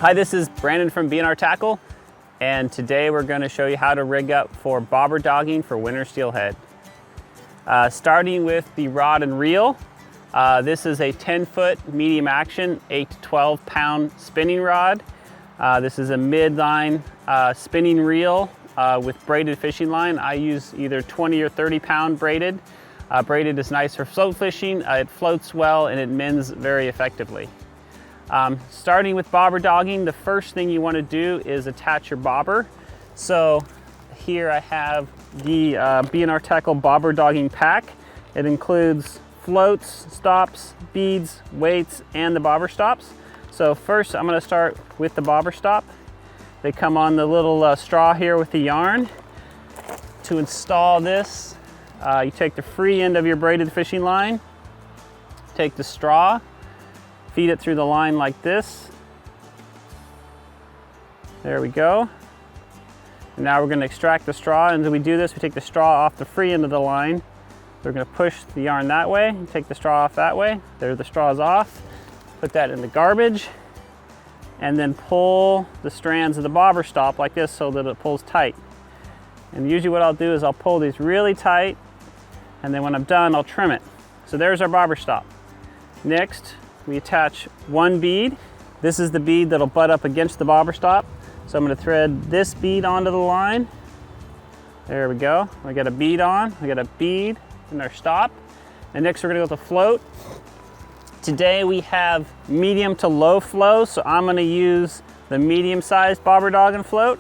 Hi, this is Brandon from BnR Tackle, and today we're going to show you how to rig up for bobber dogging for winter steelhead. Starting with the rod and reel, this is a 10-foot medium action, 8 to 12 pound spinning rod. This is a midline spinning reel with braided fishing line. I use either 20 or 30 pound braided. Braided is nice for float fishing. It floats well and it mends very effectively. Starting with bobber dogging, the first thing you want to do is attach your bobber. So here I have the BnR Tackle bobber dogging pack. It includes floats, stops, beads, weights, and the bobber stops. So first I'm going to start with the bobber stop. They come on the little straw here with the yarn. To install this, you take the free end of your braided fishing line, take the straw, feed it through the line like this. There we go. And now we're going to extract the straw, and as we do this, we take the straw off the free end of the line. We're going to push the yarn that way and take the straw off that way. There, the straw is off. Put that in the garbage, and then pull the strands of the bobber stop like this so that it pulls tight. And usually what I'll do is I'll pull these really tight, and then when I'm done, I'll trim it. So there's our bobber stop. Next, we attach one bead. This is the bead that'll butt up against the bobber stop. So I'm going to thread this bead onto the line. There we go. We got a bead on, we got a bead in our stop. And next we're going to go with the float. Today we have medium to low flow, so I'm going to use the medium-sized bobber dogging float.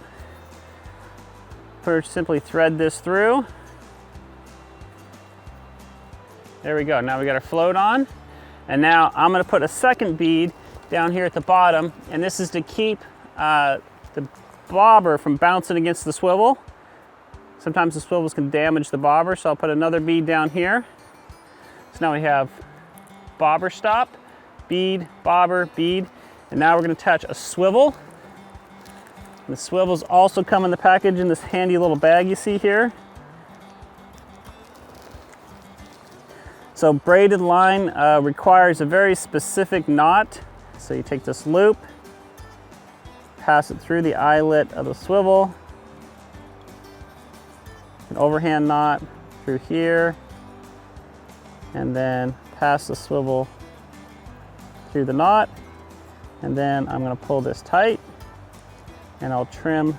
First, simply thread this through. There we go. Now we got our float on. And now I'm going to put a second bead down here at the bottom, and this is to keep the bobber from bouncing against the swivel. Sometimes the swivels can damage the bobber, so I'll put another bead down here. So now we have bobber stop, bead, bobber, bead, and now we're going to attach a swivel. And the swivels also come in the package in this handy little bag you see here. So braided line requires a very specific knot. So you take this loop, pass it through the eyelet of the swivel, an overhand knot through here, and then pass the swivel through the knot. And then I'm going to pull this tight, and I'll trim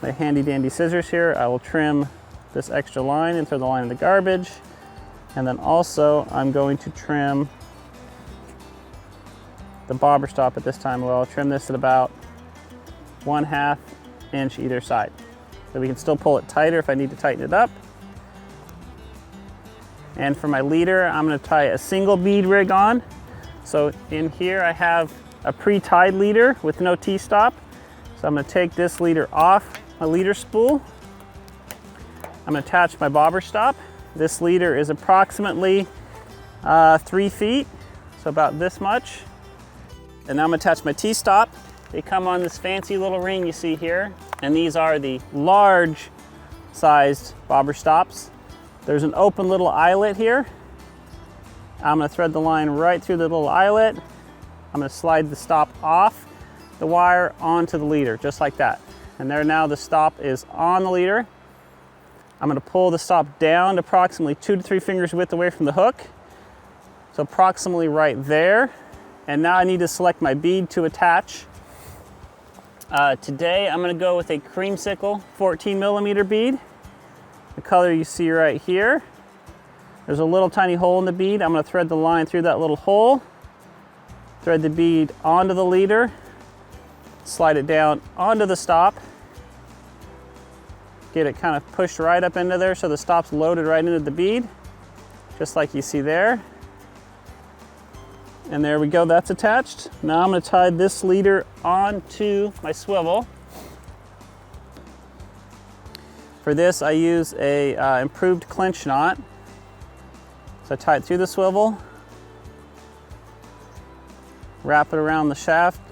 my handy dandy scissors here. I will trim this extra line and throw the line in the garbage. And then also I'm going to trim the bobber stop at this time. Well, I'll trim this at about 1/2 inch either side. So we can still pull it tighter if I need to tighten it up. And for my leader, I'm going to tie a single bead rig on. So in here I have a pre-tied leader with no T-stop. So I'm going to take this leader off my leader spool. I'm going to attach my bobber stop. This leader is approximately 3 feet, so about this much. And now I'm going to attach my T-stop. They come on this fancy little ring you see here, and these are the large sized bobber stops. There's an open little eyelet here. I'm going to thread the line right through the little eyelet. I'm going to slide the stop off the wire onto the leader, just like that. And there, now the stop is on the leader. I'm going to pull the stop down to approximately 2 to 3 fingers width away from the hook. So approximately right there. And now I need to select my bead to attach. Today I'm going to go with a creamsicle 14mm bead. The color you see right here. There's a little tiny hole in the bead. I'm going to thread the line through that little hole. Thread the bead onto the leader. Slide it down onto the stop. Get it kind of pushed right up into there so the stop's loaded right into the bead, just like you see there. And there we go, that's attached. Now I'm going to tie this leader onto my swivel. For this I use a improved clinch knot. So I tie it through the swivel, wrap it around the shaft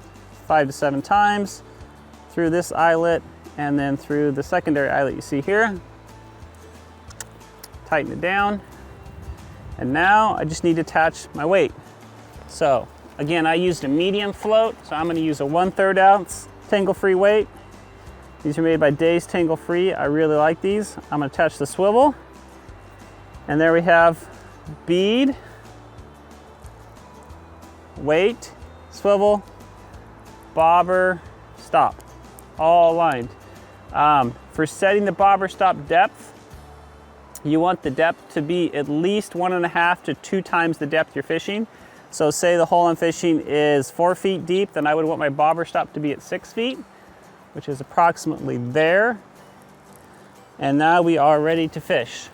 5 to 7 times, through this eyelet, and then through the secondary eyelet you see here. Tighten it down. And now I just need to attach my weight. So Again, I used a medium float, so I'm gonna use a 1/3 ounce tangle-free weight. These are made by Days Tangle Free. I really like these. I'm gonna attach the swivel. And there we have bead, weight, swivel, bobber, stop, all aligned. For setting the bobber stop depth, you want the depth to be at least 1.5 to 2 times the depth you're fishing. So say the hole I'm fishing is 4 feet deep, then I would want my bobber stop to be at 6 feet, which is approximately there. And now we are ready to fish.